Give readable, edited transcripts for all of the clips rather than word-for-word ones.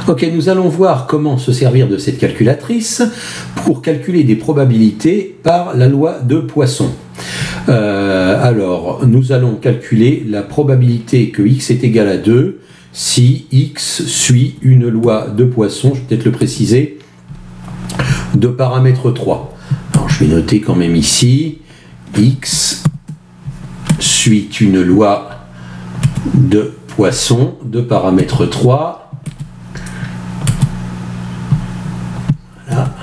Ok, nous allons voir comment se servir de cette calculatrice pour calculer des probabilités par la loi de Poisson. Alors, nous allons calculer la probabilité que x est égal à 2 si x suit une loi de Poisson, je vais peut-être le préciser, de paramètre 3. Alors, je vais noter quand même ici, x suit une loi de Poisson de paramètre 3. Voilà.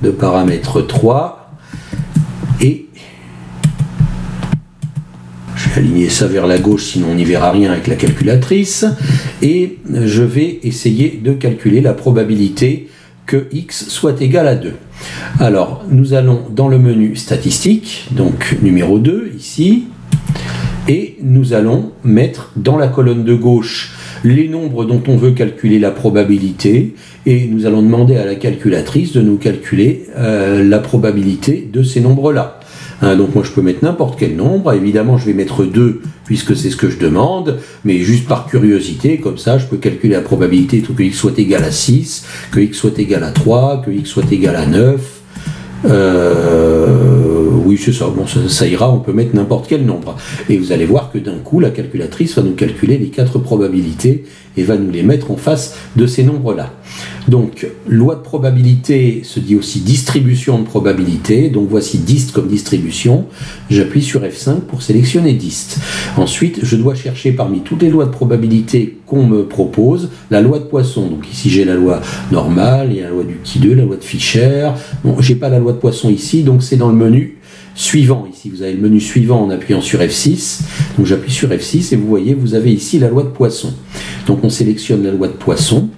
De paramètre 3. Et je vais aligner ça vers la gauche, sinon on n'y verra rien avec la calculatrice. Et je vais essayer de calculer la probabilité que x soit égal à 2. Alors, nous allons dans le menu statistique, donc numéro 2 ici, et nous allons mettre dans la colonne de gauche les nombres dont on veut calculer la probabilité, et nous allons demander à la calculatrice de nous calculer la probabilité de ces nombres-là. Donc moi je peux mettre n'importe quel nombre, évidemment je vais mettre 2 puisque c'est ce que je demande, mais juste par curiosité, comme ça je peux calculer la probabilité que x soit égal à 6, que x soit égal à 3, que x soit égal à 9, oui c'est ça, bon ça ira, on peut mettre n'importe quel nombre. Et vous allez voir que d'un coup la calculatrice va nous calculer les 4 probabilités et va nous les mettre en face de ces nombres-là. Donc, loi de probabilité se dit aussi distribution de probabilité. Donc, voici dist comme distribution. J'appuie sur F5 pour sélectionner dist. Ensuite, je dois chercher parmi toutes les lois de probabilité qu'on me propose la loi de Poisson. Donc, ici, j'ai la loi normale, il y a la loi du qui 2, la loi de Fischer. Bon, j'ai pas la loi de Poisson ici, donc c'est dans le menu suivant. Ici, vous avez le menu suivant en appuyant sur F6. Donc, j'appuie sur F6 et vous voyez, vous avez ici la loi de Poisson. Donc, on sélectionne la loi de Poisson.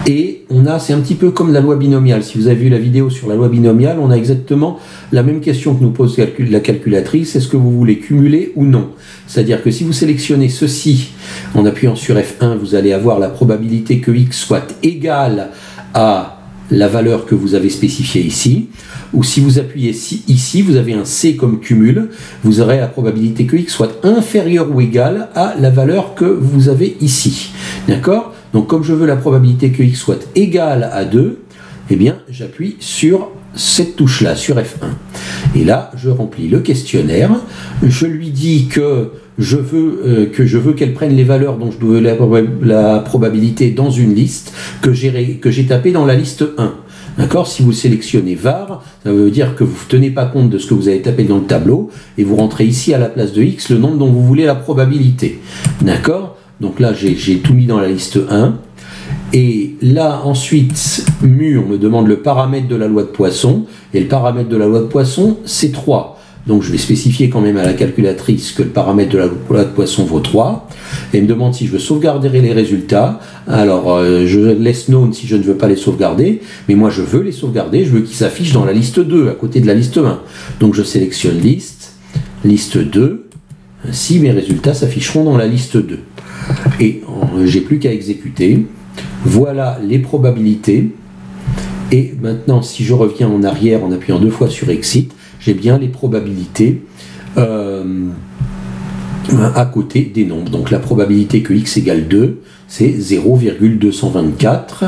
Et on a, c'est un petit peu comme la loi binomiale. Si vous avez vu la vidéo sur la loi binomiale, on a exactement la même question que nous pose la calculatrice. Est-ce que vous voulez cumuler ou non? C'est-à-dire que si vous sélectionnez ceci en appuyant sur F1, vous allez avoir la probabilité que x soit égale à la valeur que vous avez spécifiée ici. Ou si vous appuyez ici, vous avez un C comme cumul, vous aurez la probabilité que x soit inférieur ou égal à la valeur que vous avez ici. D'accord? Donc comme je veux la probabilité que x soit égale à 2, eh bien j'appuie sur cette touche-là, sur F1. Et là, je remplis le questionnaire, je lui dis que je veux qu'elle prenne les valeurs dont je veux la probabilité dans une liste que j'ai tapée dans la liste 1. D'accord? Si vous sélectionnez var, ça veut dire que vous ne tenez pas compte de ce que vous avez tapé dans le tableau et vous rentrez ici à la place de x le nombre dont vous voulez la probabilité. D'accord? Donc là, j'ai tout mis dans la liste 1. Et là, ensuite, mu, on me demande le paramètre de la loi de Poisson. Et le paramètre de la loi de Poisson, c'est 3. Donc je vais spécifier quand même à la calculatrice que le paramètre de la loi de Poisson vaut 3. Et il me demande si je veux sauvegarder les résultats. Alors je laisse known si je ne veux pas les sauvegarder. Mais moi je veux les sauvegarder, je veux qu'ils s'affichent dans la liste 2, à côté de la liste 1. Donc je sélectionne liste, liste 2. Ainsi mes résultats s'afficheront dans la liste 2. Et j'ai plus qu'à exécuter. Voilà les probabilités. Et maintenant, si je reviens en arrière en appuyant 2 fois sur Exit, j'ai bien les probabilités à côté des nombres. Donc la probabilité que x égale 2, c'est 0,224.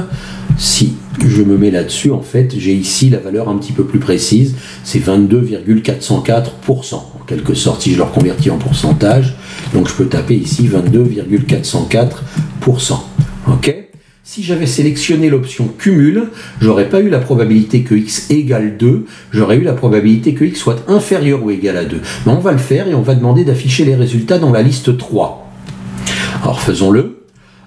Si je me mets là-dessus, en fait, j'ai ici la valeur un petit peu plus précise, c'est 22,404%. En quelque sorte, si je le reconvertis en pourcentage, donc je peux taper ici 22,404%. Ok ? Si j'avais sélectionné l'option cumul, j'aurais pas eu la probabilité que x égale 2, j'aurais eu la probabilité que x soit inférieur ou égal à 2. Mais on va le faire et on va demander d'afficher les résultats dans la liste 3. Alors faisons-le.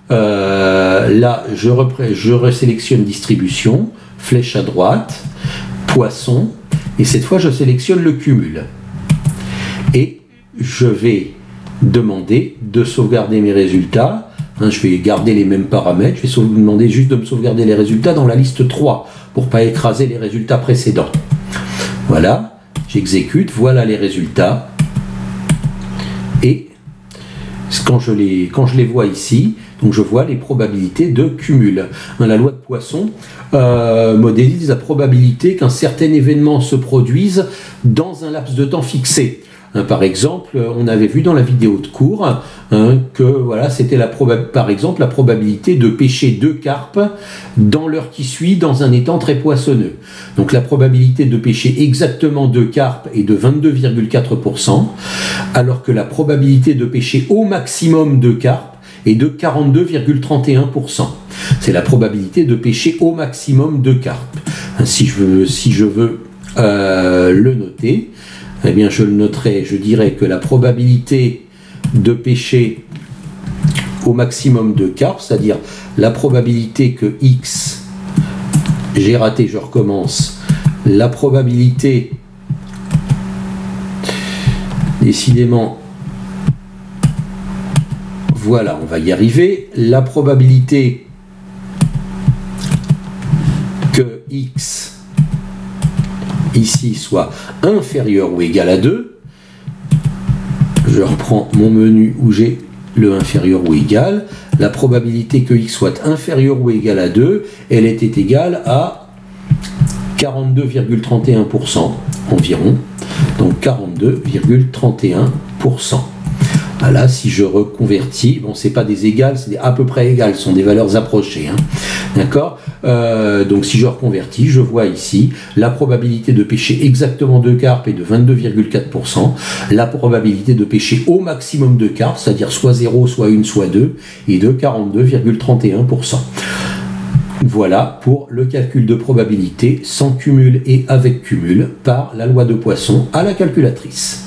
Là, je resélectionne distribution, flèche à droite, Poisson, et cette fois je sélectionne le cumul. Et je vais demander de sauvegarder mes résultats. Je vais garder les mêmes paramètres, je vais demander juste de me sauvegarder les résultats dans la liste 3 pour ne pas écraser les résultats précédents. Voilà, j'exécute, voilà les résultats. Et quand je les vois ici, donc je vois les probabilités de cumul. La loi de Poisson modélise la probabilité qu'un certain événement se produise dans un laps de temps fixé. hein. Par exemple, on avait vu dans la vidéo de cours hein, que voilà, c'était par exemple la probabilité de pêcher 2 carpes dans l'heure qui suit dans un étang très poissonneux. Donc la probabilité de pêcher exactement 2 carpes est de 22,4%, alors que la probabilité de pêcher au maximum 2 carpes est de 42,31%. C'est la probabilité de pêcher au maximum 2 carpes. Si je veux le noter, eh bien je le noterai, je dirais que la probabilité de pêcher au maximum 2 carpes, c'est-à-dire la probabilité que X, j'ai raté, je recommence, la probabilité, décidément, voilà, on va y arriver, la probabilité que X ici soit inférieur ou égal à 2, je reprends mon menu où j'ai le inférieur ou égal, la probabilité que X soit inférieur ou égal à 2, elle était égale à 42,31% environ, donc 42,31%. Voilà, si je reconvertis, bon, c'est pas des égales, c'est à peu près égales, ce sont des valeurs approchées. Hein. D'accord, donc si je reconvertis, je vois ici la probabilité de pêcher exactement 2 carpes est de 22,4%. La probabilité de pêcher au maximum 2 carpes, c'est-à-dire soit 0, soit 1, soit 2, est de 42,31%. Voilà pour le calcul de probabilité sans cumul et avec cumul par la loi de Poisson à la calculatrice.